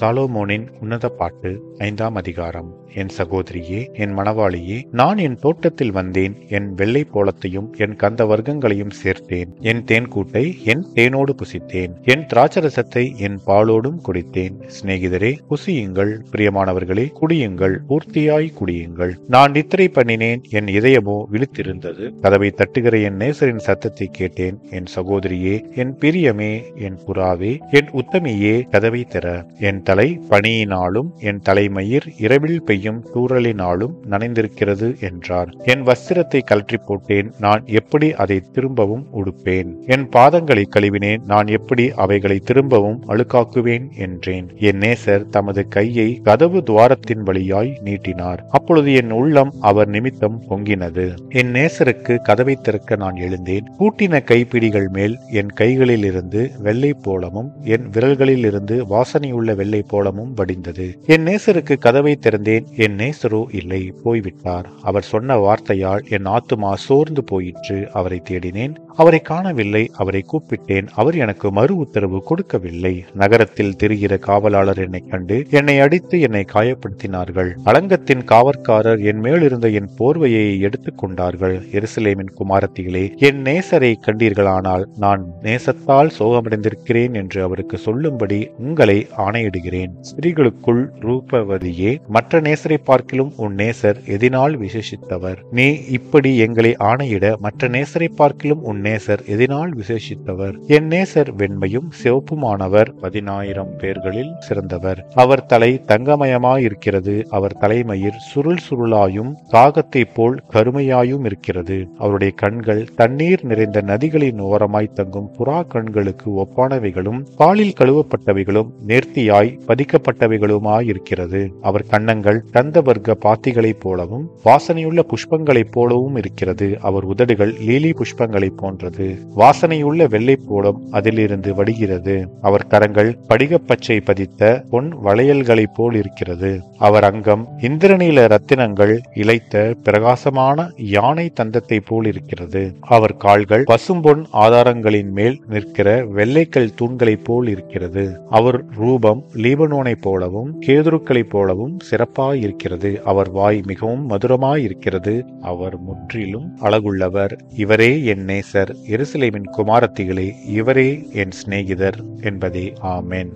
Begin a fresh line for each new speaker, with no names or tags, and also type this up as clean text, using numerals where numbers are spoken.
சாலமோனின் உன்னத பாட்டு 5ஆம் அதிகாரம். என் சகோதரியே, என் மணவாளியே, நான் என் தோட்டத்தில் வந்தேன். என் வெள்ளை போளத்தையும் என் கந்த வர்க்கங்களையும் சேர்த்தேன். என் தேன்கூட்டை என் தேனோடு புசித்தேன். என் திராட்சரசத்தை என் பாலோடும் குடித்தேன். சிநேகிதரே, புசியுங்கள். பிரியமானவர்களே, குடியுங்கள், பூர்த்தியாய் குடியுங்கள். நான் நித்திரை பண்ணினேன், என் இதயமோ விழித்திருந்தது. கதவை தட்டுகிற என் நேசரின் சத்தத்தை கேட்டேன். என் சகோதரியே, என் பிரியமே, என் புறாவே, என் உத்தமியே, கதவை திற. என் தலை பனியினாலும் என் தலைமயிர் இரவில் பெய்யும் தூறலினாலும் நனைந்திருக்கிறது என்றார். என் வஸ்திரத்தை கழற்றி போட்டேன். நான் எப்படி அதை திரும்பவும் உடுப்பேன்? என் பாதங்களை கழுவினேன். நான் எப்படி அவைகளை திரும்பவும் அழுக்காக்குவேன் என்றேன். என் நேசர் தமது கையை கதவு துவாரத்தின் வழியாய் நீட்டினார். அப்பொழுது என் உள்ளம் அவர் நிமித்தம் பொங்கினது. என் நேசருக்கு கதவை திறக்க நான் எழுந்தேன். பூட்டின கைப்பிடிகள் மேல் என் கைகளில் இருந்து வெள்ளை போளமும் என் விரல்களில் இருந்து வாசனையுள்ள வெள்ளை போளமும் வடிந்தது. என் நேசருக்கு கதவை திறந்தேன். என் நேசரோ இல்லை, போய்விட்டார். அவர் சொன்ன வார்த்தையால் என் ஆத்துமா சோர்ந்து போயிற்று. அவரை தேடினேன், அவரை காணவில்லை. அவரை கூப்பிட்டேன், அவர் எனக்கு மறு உத்தரவு கொடுக்கவில்லை. நகரத்தில் திரிகிற காவலாளர் என்னை கண்டு என்னை அடித்து என்னை காயப்படுத்தினார்கள். அலங்கத்தின் காவற்காரர் என் மேலிருந்த என் போர்வையை எடுத்துக் கொண்டார்கள். எருசலேமின் குமாரத்திகளே, என் நேசரை கண்டீர்களானால் நான் நேசத்தால் சோகமடைந்திருக்கிறேன் என்று அவருக்கு சொல்லும்படி உங்களை ஆணையிடுகிறேன். ஸ்திரீகளுக்குள் ரூபவதியே, மற்ற நேசரை பார்க்கிலும் உன் நேசர் எதினால் விசேஷித்தவர். நீ இப்படி எங்களை ஆணையிட மற்ற நேசரை பார்க்கிலும் உன் நேசர் எதினால் விசேஷித்தவர். என் நேசர் வெண்மையும் சிவப்புமானவர், 10,000 பேர்களில் சிறந்தவர். அவர் தலை தங்கமயமாயிருக்கிறது. அவர் தலைமயிர் சுருள் சுருளாயும் காகத்தை போல் கருமையாயும் இருக்கிறது. அவருடைய கண்கள் தண்ணீர் நிறைந்த நதிகளின் ஓரமாய் தங்கும் புறா கண்களுக்கு ஒப்பானவைகளும் பாலில் கழுவப்பட்டவைகளும் நேர்த்தியாய் பதிக்கப்பட்டவைகளுமாயிருக்கிறது. அவர் கன்னங்கள் கந்த வர்க்க பாத்திகளைப் போலவும் வாசனையுள்ள புஷ்பங்களைப் போலவும் இருக்கிறது. அவர் உதடுகள் லீலி புஷ்பங்களைப் போன்றது. வாசனையுள்ள வெள்ளை போலம் அதிலிருந்து வடிகிறது. அவர் கரங்கள் படிகப்பச்சை பதித்த பொன் வளையல்களைப் போல் இருக்கிறது. அவர் அங்கம் இந்திரநீல ரத்தினங்கள் இழைத்த பிரகாசமான யானை தந்தத்தை போல் இருக்கிறது. அவர் கால்கள் பசும்பொன் ஆதாரங்களின் மேல் நிற்கிற வெள்ளைக்கல் தூண்களைப் போல் இருக்கிறது. அவர் ரூபம் லீபனோனைப் போலவும் கேதுருக்களைப் போலவும் சிறப்பாயிருக்கிறது. அவர் வாய் மிகவும் மதுரமாயிருக்கிறது. அவர் முற்றிலும் அழகுள்ளவர். இவரே என் நேசர். எருசலேமின் குமாரத்திகளே, இவரே என் சிநேகிதர் என்பதே. ஆமென்.